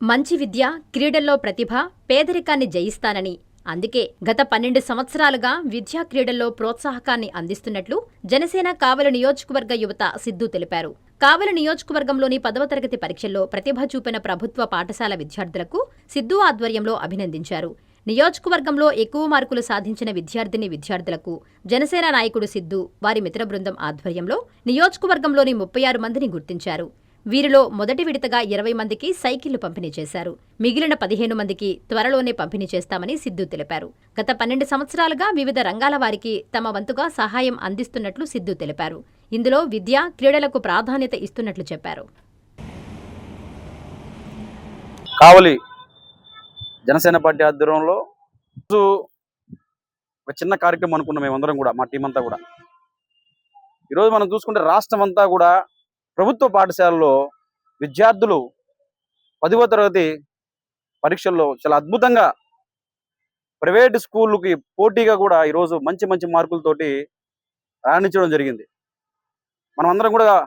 మంచి విద్య, క్రీడల్లో ప్రతిభ, పేదరికాన్ని జయిస్తానని, అందుకే గత 12 సంవత్సరాలుగా విద్యా క్రీడల్లో ప్రోత్సాహకాన్ని అందిస్తున్నట్లు జనసేన కావలి నియోజకవర్గ యువత సిద్ధు తెలిపారు. కావలి నియోజకవర్గంలోని 10వ తరగతి పరీక్షల్లో ప్రతిభ చూపిన ప్రభుత్వ పాఠశాల విద్యార్థులకు సిద్ధు ఆధ్వర్యంలో అభినందించారు. నియోజకవర్గంలో ఎక్కువ మార్కులు సాధించిన విద్యార్థులకు జనసేన నాయకుడు సిద్ధు, వారి మిత్ర బృందం ఆధ్వర్యంలో నియోజకవర్గంలోని 36 మందిని గుర్తించారు. వీరిలో మొదటి విడతగా 20 మందికి సైకిళ్లు పంపిణీ చేశారు. మిగిలిన 15 మందికి త్వరలోనే పంపిణీ చేస్తామని సిద్ధు తెలిపారు. గత 12 సంవత్సరాలుగా వివిధ రంగాల వారికి తమ వంతుగా సహాయం అందిస్తున్నట్లు సిద్ధు తెలిపారు. ఇందులో విద్య, క్రీడలకు ప్రాధాన్యత ఇస్తున్నట్లు చెప్పారు. కావలి జనసేన పార్టీ ఆధ్వర్యంలో ఒక చిన్న కార్యక్రమం అనుకున్నాం మేమందరం కూడా, మా టీం అంతా కూడా. ఈరోజు మనం చూసుకుంటే రాష్ట్రం అంతా కూడా ప్రభుత్వ పాఠశాలలో విద్యార్థులు 10వ తరగతి పరీక్షల్లో చాలా అద్భుతంగా ప్రైవేటు స్కూళ్ళకి పోటీగా కూడా ఈరోజు మంచి మంచి మార్కులతోటి రాణించడం జరిగింది. మనం అందరం కూడా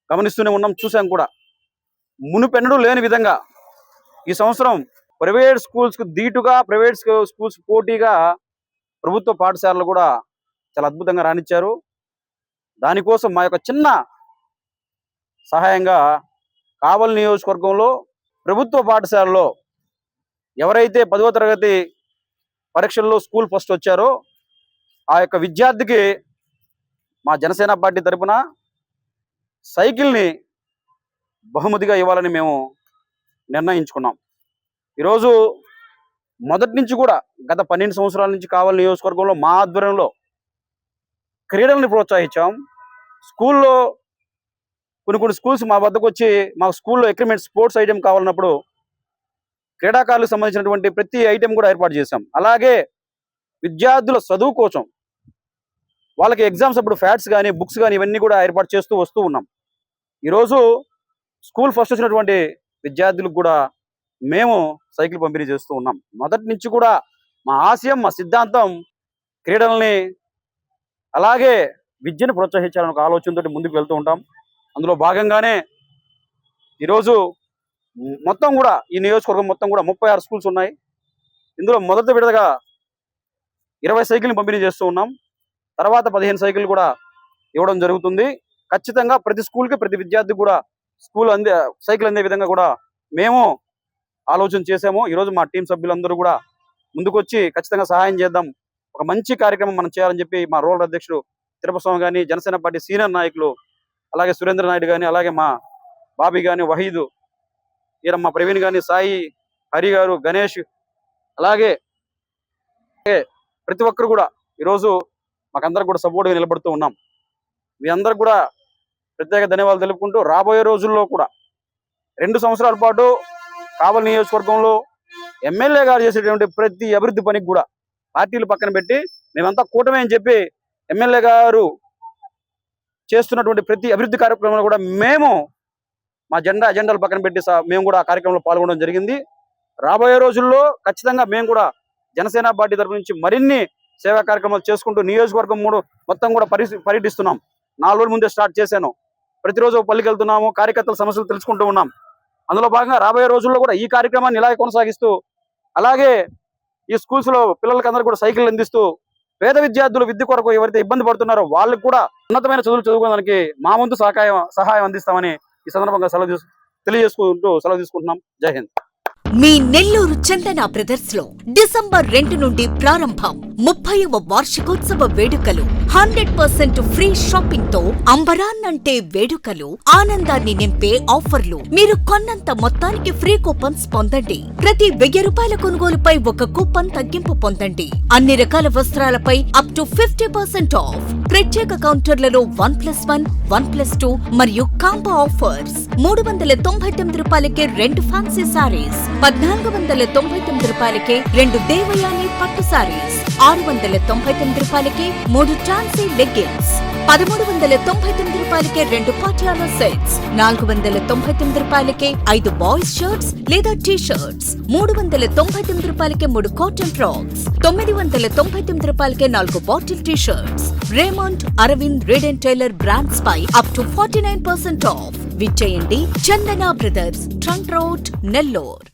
గమనిస్తూనే ఉన్నాం, చూసాం కూడా. మునుపెన్నడూ లేని విధంగా ఈ సంవత్సరం ప్రైవేట్ స్కూల్స్కు ధీటుగా, ప్రైవేట్ స్కూల్స్ పోటీగా ప్రభుత్వ పాఠశాలలు కూడా చాలా అద్భుతంగా రాణించారు. దానికోసం మా యొక్క చిన్న సహాయంగా కావలి నియోజకవర్గంలో ప్రభుత్వ పాఠశాలలో ఎవరైతే 10వ తరగతి పరీక్షల్లో స్కూల్ ఫస్ట్ వచ్చారో ఆ యొక్క విద్యార్థికి మా జనసేన పార్టీ తరఫున సైకిల్ని బహుమతిగా ఇవ్వాలని మేము నిర్ణయించుకున్నాం. ఈరోజు మొదటి నుంచి కూడా గత 12 సంవత్సరాల నుంచి కావలి నియోజకవర్గంలో మా ఆధ్వర్యంలో క్రీడల్ని ప్రోత్సహించాం. స్కూల్లో కొన్ని స్కూల్స్ మా వద్దకు వచ్చి మా స్కూల్లో ఎక్విప్మెంట్, స్పోర్ట్స్ ఐటెం కావాలన్నప్పుడు క్రీడాకారులకు సంబంధించినటువంటి ప్రతి ఐటెం కూడా ఏర్పాటు చేశాం. అలాగే విద్యార్థుల చదువు కోసం వాళ్ళకి ఎగ్జామ్స్ అప్పుడు ఫ్యాట్స్ కానీ, బుక్స్ కానీ ఇవన్నీ కూడా ఏర్పాటు చేస్తూ వస్తూ ఉన్నాం. ఈరోజు స్కూల్ ఫస్ట్ వచ్చినటువంటి విద్యార్థులకు కూడా మేము సైకిల్ పంపిణీ చేస్తూ ఉన్నాం. మొదటి నుంచి కూడా మా ఆశయం, మా సిద్ధాంతం క్రీడల్ని అలాగే విద్యను ప్రోత్సహించాలనే ఒక ఆలోచనతో ముందుకు వెళ్తూ ఉంటాం. అందులో భాగంగానే ఈరోజు మొత్తం కూడా ఈ నియోజకవర్గం మొత్తం కూడా 36 స్కూల్స్ ఉన్నాయి. ఇందులో మొదటి విడతగా 20 సైకిల్ని పంపిణీ చేస్తూ ఉన్నాం. తర్వాత 15 సైకిల్ కూడా ఇవ్వడం జరుగుతుంది. ఖచ్చితంగా ప్రతి స్కూల్కి, ప్రతి విద్యార్థికి కూడా సైకిల్ అందే విధంగా కూడా మేము ఆలోచన చేసాము. ఈరోజు మా టీం సభ్యులందరూ కూడా ముందుకొచ్చి ఖచ్చితంగా సహాయం చేద్దాం, ఒక మంచి కార్యక్రమం మనం చేయాలని చెప్పి మా రూరల్ అధ్యక్షుడు తిరుపతి స్వామి కానీ, జనసేన పార్టీ సీనియర్ నాయకులు అలాగే సురేంద్ర నాయుడు కానీ, అలాగే మా బాబీ కానీ, వహీదు, ఈరమ్మ ప్రవీణ్ కానీ, సాయి, హరి గారు, గణేష్, అలాగే ప్రతి ఒక్కరు కూడా ఈరోజు మాకందరికి కూడా సపోర్ట్గా నిలబడుతూ ఉన్నాం. మీ అందరికి కూడా ప్రత్యేక ధన్యవాదాలు తెలుపుకుంటూ రాబోయే రోజుల్లో కూడా 2 సంవత్సరాల పాటు కావలి నియోజకవర్గంలో ఎమ్మెల్యే గారు చేసేటువంటి ప్రతి అభివృద్ధి పనికి కూడా పార్టీలు పక్కన పెట్టి మేమంతా కూటమి అని చెప్పి ఎమ్మెల్యే గారు చేస్తున్నటువంటి ప్రతి అభివృద్ధి కార్యక్రమంలో కూడా మేము మా అజెండాలు పక్కన పెట్టి మేము కూడా ఆ కార్యక్రమంలో పాల్గొనడం జరిగింది. రాబోయే రోజుల్లో ఖచ్చితంగా మేము కూడా జనసేన పార్టీ తరఫు నుంచి మరిన్ని సేవా కార్యక్రమాలు చేసుకుంటూ నియోజకవర్గం మొత్తం కూడా పర్యటిస్తున్నాం. 4 రోజుల ముందే స్టార్ట్ చేశాను. ప్రతిరోజు పల్లికి వెళ్తున్నాము, కార్యకర్తల సమస్యలు తెలుసుకుంటూ ఉన్నాం. అందులో భాగంగా రాబోయే రోజుల్లో కూడా ఈ కార్యక్రమాన్ని ఇలాగే కొనసాగిస్తూ, అలాగే ఈ స్కూల్స్లో పిల్లలకి అందరూ కూడా సైకిల్ అందిస్తూ, పేద విద్యార్థులు విద్య కొరకు ఎవరైతే ఇబ్బంది పడుతున్నారో వాళ్ళకు కూడా ఉన్నతమైన చదువులు చదువుకోవడానికి మా వంతు సహాయం అందిస్తామని ఈ సందర్భంగా సెలవు తీసుకుంటున్నాం. జై హింద్. మీ నెల్లూరు చందన బ్రదర్స్ లో డిసెంబర్ 2 నుండి ప్రారంభం 30వ వార్షికోత్సవ వేడుకలు. 100% ఫ్రీ షాపింగ్ తో అంబరాన్నంటే వేడుకలు, ఆనందాన్ని నింపే ఆఫర్లు. మీరు కొన్నంత మొత్తానికి ఫ్రీ కూపన్స్ పొందండి. ప్రతి 1000 రూపాయల కొనుగోలుపై ఒక కూపన్ తగ్గింపు పొందండి. అన్ని రకాల వస్త్రాలపై అప్ టు 50% ఆఫ్. ప్రత్యేక కౌంటర్లలో 1+1, 1+2 మరియు కాంబో ఆఫర్స్. 399 రూపాయలకే 2 ఫ్యాన్సీ సారీస్, 1499 రూపాయలకే 2 దేవయాని పట్టు సారీస్, 699 రూపాయలకే 3 టాన్సీ లెగ్గిన్స్, 1399 రూపాయలకే 2 పాటియాలా సెట్స్, 499 రూపాయలకే 5 బాయ్స్ షర్ట్స్ లేదా టీ షర్ట్స్, 399 రూపాయలకే 3 కాటన్ ఫ్రాక్స్, 999 రూపాయలకే 4 bottle T shirts. Raymond, Arvind, Reid and Taylor brands పై అప్ టు 49% ఆఫ్. విచ్చేయండి Chandana brothers, trunk road, Nellore.